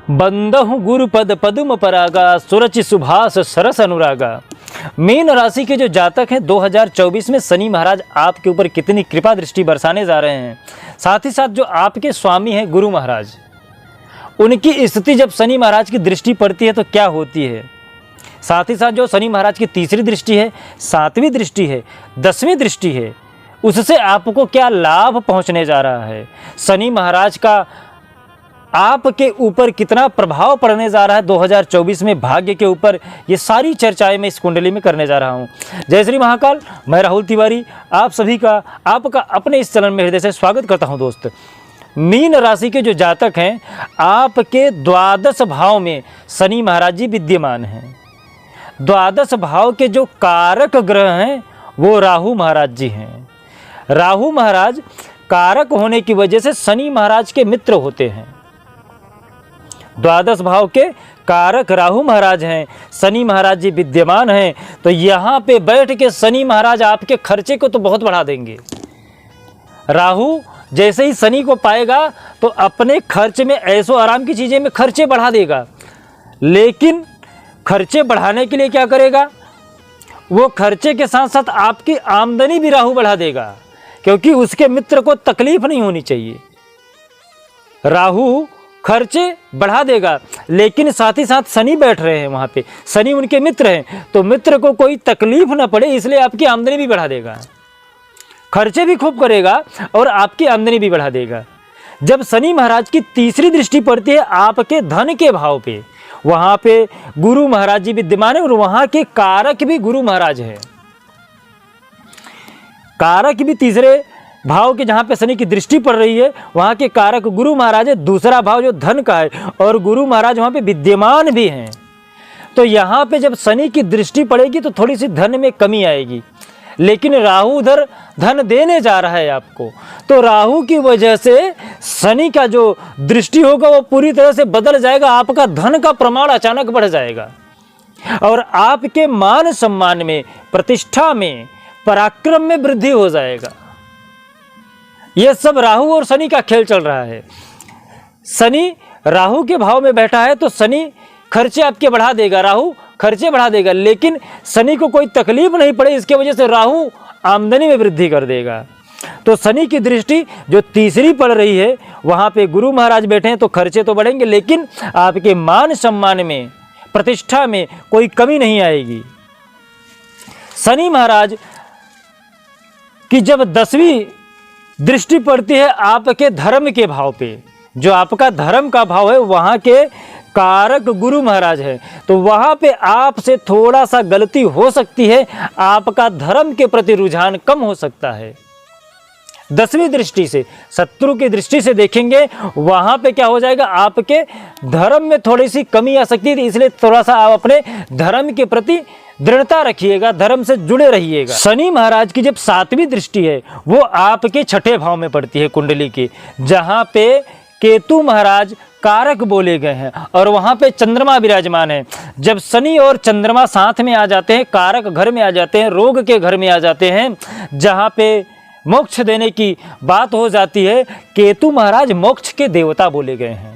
बंदहु गुरुपद पदुम परागा सुरचि सुभाष सरस अनुरागा। मीन राशि के जो जातक हैं 2024 में शनि महाराज आपके ऊपर कितनी कृपा दृष्टि बरसाने जा रहे हैं। साथ ही साथ जो आपके स्वामी हैं गुरु महाराज, उनकी स्थिति जब शनि महाराज की दृष्टि पड़ती है तो क्या होती है। साथ ही साथ जो शनि महाराज की तीसरी दृष्टि है, सातवीं दृष्टि है, 10वीं दृष्टि है, उससे आपको क्या लाभ पहुंचने जा रहा है। शनि महाराज का आपके ऊपर कितना प्रभाव पड़ने जा रहा है 2024 में भाग्य के ऊपर, ये सारी चर्चाएं मैं इस कुंडली में करने जा रहा हूं। जय श्री महाकाल। मैं राहुल तिवारी आप सभी का आपका अपने इस चैनल में हृदय से स्वागत करता हूं। दोस्त, मीन राशि के जो जातक हैं, आपके द्वादश भाव में शनि महाराज जी विद्यमान हैं। द्वादश भाव के जो कारक ग्रह हैं वो राहु महाराज जी हैं। राहु महाराज कारक होने की वजह से शनि महाराज के मित्र होते हैं। द्वादश भाव के कारक राहु महाराज हैं, शनि महाराज जी विद्यमान हैं। तो यहाँ पे बैठ के शनि महाराज आपके खर्चे को तो बहुत बढ़ा देंगे। राहु जैसे ही शनि को पाएगा तो अपने खर्च में ऐशो आराम की चीज़ें में खर्चे बढ़ा देगा। लेकिन खर्चे बढ़ाने के लिए क्या करेगा, वो खर्चे के साथ साथ आपकी आमदनी भी राहु बढ़ा देगा, क्योंकि उसके मित्र को तकलीफ नहीं होनी चाहिए। राहु खर्चे बढ़ा देगा, लेकिन साथ ही साथ शनि बैठ रहे हैं वहाँ पे, शनि उनके मित्र हैं, तो मित्र को कोई तकलीफ ना पड़े इसलिए आपकी आमदनी भी बढ़ा देगा। खर्चे भी खूब करेगा और आपकी आमदनी भी बढ़ा देगा। जब शनि महाराज की तीसरी दृष्टि पड़ती है आपके धन के भाव पे, वहाँ पे गुरु महाराज जी विद्यमान है और वहाँ के कारक भी गुरु महाराज हैं। कारक भी तीसरे भाव के जहाँ पे शनि की दृष्टि पड़ रही है वहाँ के कारक गुरु महाराज है। दूसरा भाव जो धन का है और गुरु महाराज वहाँ पे विद्यमान भी हैं। तो यहाँ पे जब शनि की दृष्टि पड़ेगी तो थोड़ी सी धन में कमी आएगी, लेकिन राहु उधर धन देने जा रहा है आपको। तो राहु की वजह से शनि का जो दृष्टि होगा वो पूरी तरह से बदल जाएगा। आपका धन का प्रमाण अचानक बढ़ जाएगा और आपके मान सम्मान में, प्रतिष्ठा में, पराक्रम में वृद्धि हो जाएगा। यह सब राहु और शनि का खेल चल रहा है। शनि राहु के भाव में बैठा है तो शनि खर्चे आपके बढ़ा देगा, राहु खर्चे बढ़ा देगा, लेकिन शनि को कोई तकलीफ नहीं पड़े इसके वजह से राहु आमदनी में वृद्धि कर देगा। तो शनि की दृष्टि जो तीसरी पड़ रही है वहाँ पे गुरु महाराज बैठे हैं तो खर्चे तो बढ़ेंगे, लेकिन आपके मान सम्मान में, प्रतिष्ठा में कोई कमी नहीं आएगी। शनि महाराज की जब 10वीं दृष्टि पड़ती है आपके धर्म के भाव पे, जो आपका धर्म का भाव है वहाँ के कारक गुरु महाराज है, तो वहाँ पे आपसे थोड़ा सा गलती हो सकती है, आपका धर्म के प्रति रुझान कम हो सकता है। 10वीं दृष्टि से, शत्रु की दृष्टि से देखेंगे वहाँ पे क्या हो जाएगा, आपके धर्म में थोड़ी सी कमी आ सकती है। इसलिए थोड़ा सा आप अपने धर्म के प्रति दृढ़ता रखिएगा, धर्म से जुड़े रहिएगा। शनि महाराज की जब 7वीं दृष्टि है वो आपके छठे भाव में पड़ती है कुंडली की, जहाँ पे केतु महाराज कारक बोले गए हैं और वहाँ पे चंद्रमा विराजमान है। जब शनि और चंद्रमा साथ में आ जाते हैं, कारक घर में आ जाते हैं, रोग के घर में आ जाते हैं, जहाँ पे मोक्ष देने की बात हो जाती है, केतु महाराज मोक्ष के देवता बोले गए हैं।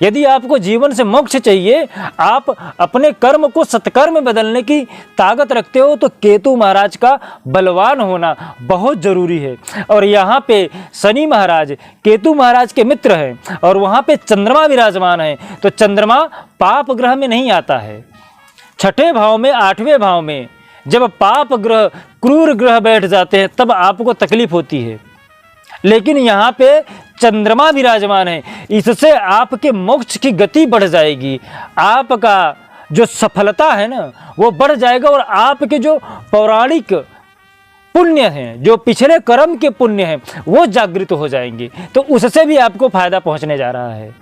यदि आपको जीवन से मोक्ष चाहिए, आप अपने कर्म को सत्कर्म में बदलने की ताकत रखते हो, तो केतु महाराज का बलवान होना बहुत जरूरी है। और यहाँ पे शनि महाराज केतु महाराज के मित्र हैं और वहाँ पे चंद्रमा विराजमान है, तो चंद्रमा पाप ग्रह में नहीं आता है। छठे भाव में, 8वें भाव में जब पाप ग्रह, क्रूर ग्रह बैठ जाते हैं तब आपको तकलीफ होती है, लेकिन यहाँ पे चंद्रमा विराजमान है, इससे आपके मोक्ष की गति बढ़ जाएगी। आपका जो सफलता है ना वो बढ़ जाएगा और आपके जो पौराणिक पुण्य हैं, जो पिछले कर्म के पुण्य हैं, वो जागृत हो जाएंगे, तो उससे भी आपको फायदा पहुंचने जा रहा है।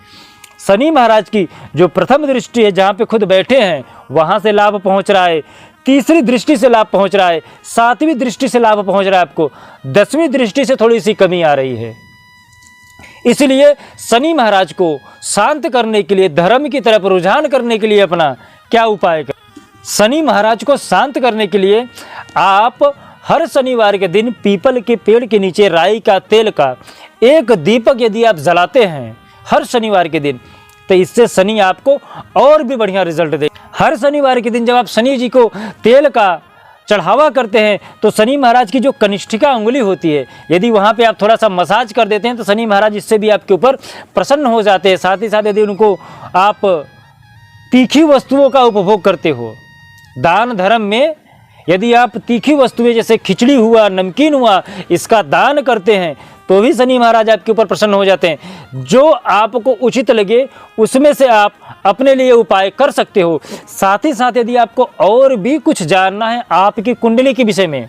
शनि महाराज की जो प्रथम दृष्टि है जहाँ पे खुद बैठे हैं वहाँ से लाभ पहुँच रहा है, तीसरी दृष्टि से लाभ पहुँच रहा है, 7वीं दृष्टि से लाभ पहुँच रहा है आपको, 10वीं दृष्टि से थोड़ी सी कमी आ रही है। इसलिए शनि महाराज को शांत करने के लिए, धर्म की तरफ रुझान करने के लिए अपना क्या उपाय करें। शनि महाराज को शांत करने के लिए आप हर शनिवार के दिन पीपल के पेड़ के नीचे राई का तेल का एक दीपक यदि आप जलाते हैं हर शनिवार के दिन, तो इससे शनि आपको और भी बढ़िया रिजल्ट दे। हर शनिवार के दिन जब आप शनि जी को तेल का चढ़ावा करते हैं तो शनि महाराज की जो कनिष्ठिका अंगुली होती है, यदि वहाँ पे आप थोड़ा सा मसाज कर देते हैं तो शनि महाराज इससे भी आपके ऊपर प्रसन्न हो जाते हैं। साथ ही साथ यदि उनको आप तीखी वस्तुओं का उपभोग करते हो, दान धर्म में यदि आप तीखी वस्तुएं जैसे खिचड़ी हुआ, नमकीन हुआ, इसका दान करते हैं तो भी शनि महाराज आपके ऊपर प्रसन्न हो जाते हैं। जो आपको उचित लगे उसमें से आप अपने लिए उपाय कर सकते हो। साथ ही साथ यदि आपको और भी कुछ जानना है आपकी कुंडली के विषय में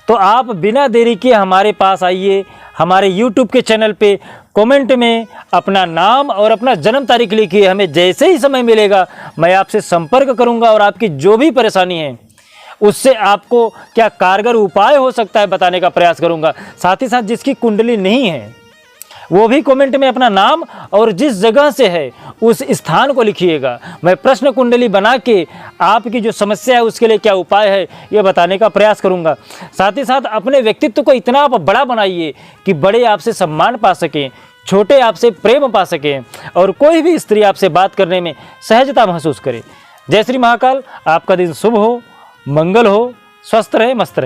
तो आप बिना देरी के हमारे पास आइए। हमारे YouTube के चैनल पे कमेंट में अपना नाम और अपना जन्म तारीख लिखिए। हमें जैसे ही समय मिलेगा मैं आपसे संपर्क करूंगा और आपकी जो भी परेशानी है उससे आपको क्या कारगर उपाय हो सकता है बताने का प्रयास करूंगा। साथ ही साथ जिसकी कुंडली नहीं है वो भी कमेंट में अपना नाम और जिस जगह से है उस स्थान को लिखिएगा। मैं प्रश्न कुंडली बना के आपकी जो समस्या है उसके लिए क्या उपाय है ये बताने का प्रयास करूंगा। साथ ही साथ अपने व्यक्तित्व को इतना आप बड़ा बनाइए कि बड़े आपसे सम्मान पा सकें, छोटे आपसे प्रेम पा सकें और कोई भी स्त्री आपसे बात करने में सहजता महसूस करे। जय श्री महाकाल। आपका दिन शुभ हो, मंगल हो, स्वस्थ रहे, मस्त रहे।